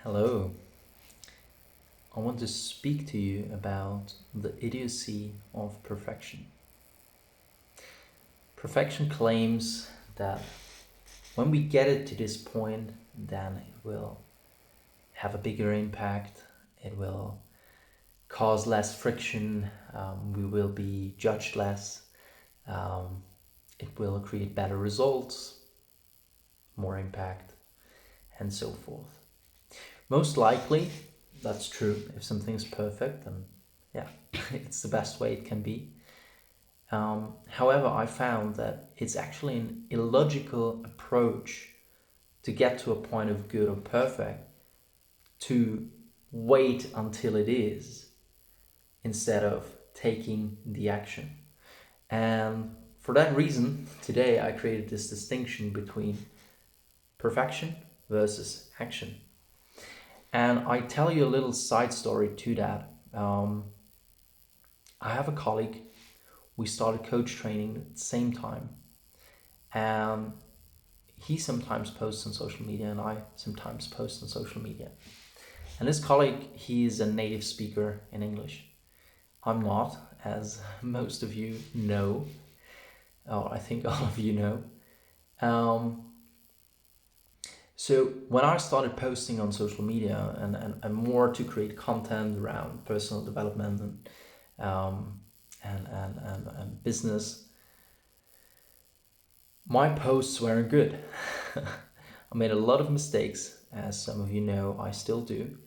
Hello. I want to speak to you about the idiocy of perfection. Perfection claims that when we get it to this point, then it will have a bigger impact, it will cause less friction, we will be judged less, um, it will create better results, more impact, and so forth. Most likely, that's true. If something's perfect, then yeah, it's the best way it can be. However, I found that it's actually an illogical approach to get to a point of good or perfect to wait until it is instead of taking the action. And for that reason, today I created this distinction between perfection versus action. And I tell you a little side story to that. I have a colleague, we started coach training at the same time. And he sometimes posts on social media and I sometimes post on social media. And this colleague, he is a native speaker in English. I'm not, as most of you know, or I think all of you know. Um, so when I started posting on social media and more to create content around personal development um, and business, my posts weren't good. I made a lot of mistakes, as some of you know, I still do.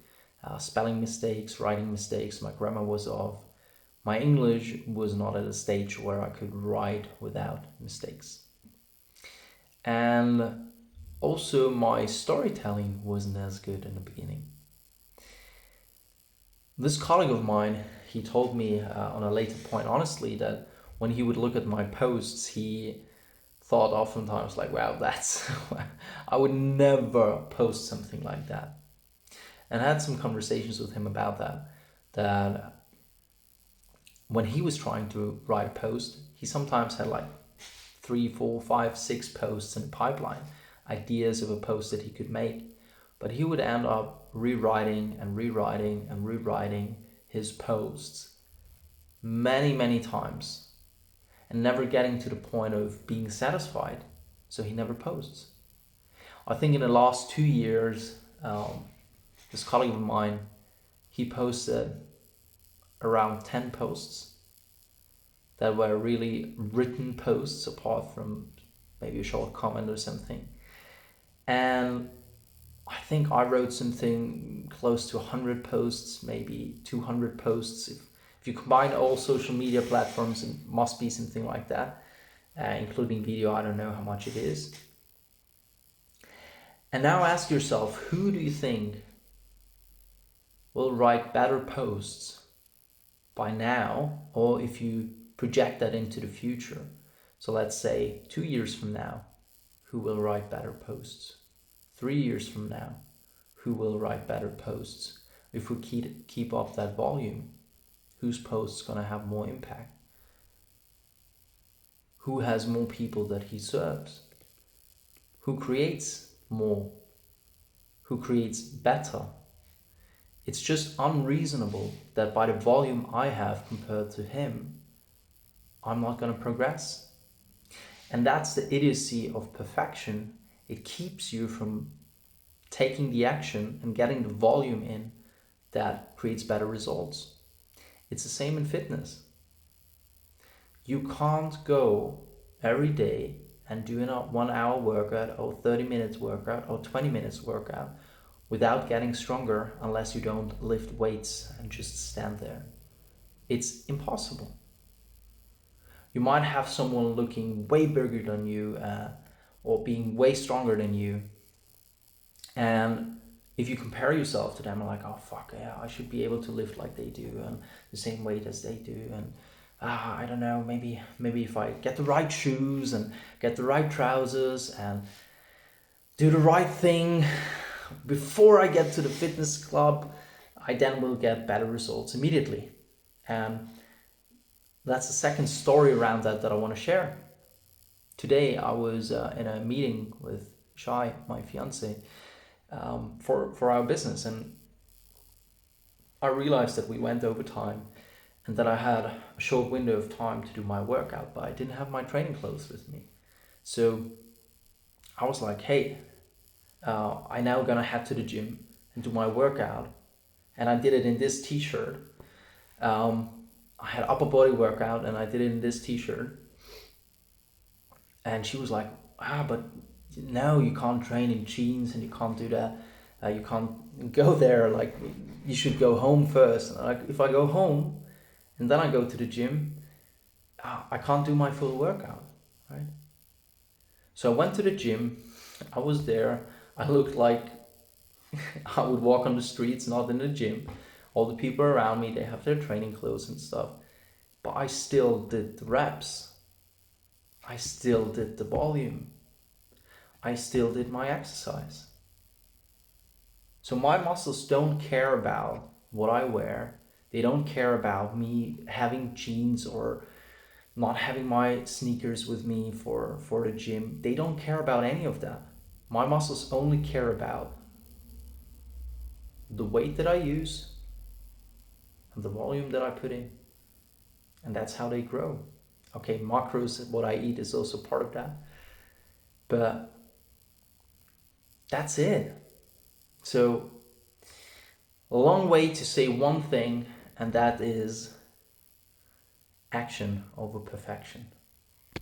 Spelling mistakes, writing mistakes, my grammar was off. My English was not at a stage where I could write without mistakes. And also, my storytelling wasn't as good in the beginning. This colleague of mine, he told me on a later point, honestly, that when he would look at my posts, he thought oftentimes like, wow, that's, I would never post something like that. And I had some conversations with him about that when he was trying to write a post, he sometimes had like 3, 4, 5, 6 posts in the pipeline, ideas of a post that he could make. But he would end up rewriting and rewriting and rewriting his posts many, many times and never getting to the point of being satisfied. So he never posts. I think in the last 2 years, this colleague of mine, he posted around 10 posts that were really written posts apart from maybe a short comment or something. And I think I wrote something close to 100 posts, maybe 200 posts. If you combine all social media platforms, it must be something like that, including video. I don't know how much it is. And now ask yourself, who do you think will write better posts by now, or if you project that into the future? So let's say 2 years from now, who will write better posts? 3 years from now, who will write better posts? If we keep up that volume, whose posts gonna have more impact? Who has more people that he serves? Who creates more? Who creates better? It's just unreasonable that by the volume I have compared to him, I'm not gonna progress. And that's the idiocy of perfection. It keeps you from taking the action and getting the volume in that creates better results. It's the same in fitness. You can't go every day and do a 1 hour workout or 30 minutes workout or 20 minutes workout without getting stronger unless you don't lift weights and just stand there. It's impossible. You might have someone looking way bigger than you or being way stronger than you. And if you compare yourself to them, like, oh fuck, yeah, I should be able to lift like they do and the same weight as they do. And I don't know, maybe if I get the right shoes and get the right trousers and do the right thing before I get to the fitness club, I then will get better results immediately. And that's the second story around that I want to share. Today I was in a meeting with Shai, my fiance, for our business. And I realized that we went over time and that I had a short window of time to do my workout, but I didn't have my training clothes with me. So I was like, hey, I now gonna head to the gym and do my workout. And I did it in this t-shirt. I had upper body workout and I did it in this t-shirt. And she was like, but no, you can't train in jeans and you can't do that. You can't go there. Like, you should go home first. Like, if I go home and then I go to the gym, I can't do my full workout, right? So I went to the gym. I was there. I looked like I would walk on the streets, not in the gym. All the people around me, they have their training clothes and stuff. But I still did the reps. I still did the volume. I still did my exercise. So my muscles don't care about what I wear. They don't care about me having jeans or not having my sneakers with me for the gym. They don't care about any of that. My muscles only care about the weight that I use and the volume that I put in. And that's how they grow. Okay, macros, what I eat, is also part of that. But that's it. So, a long way to say one thing, and that is action over perfection.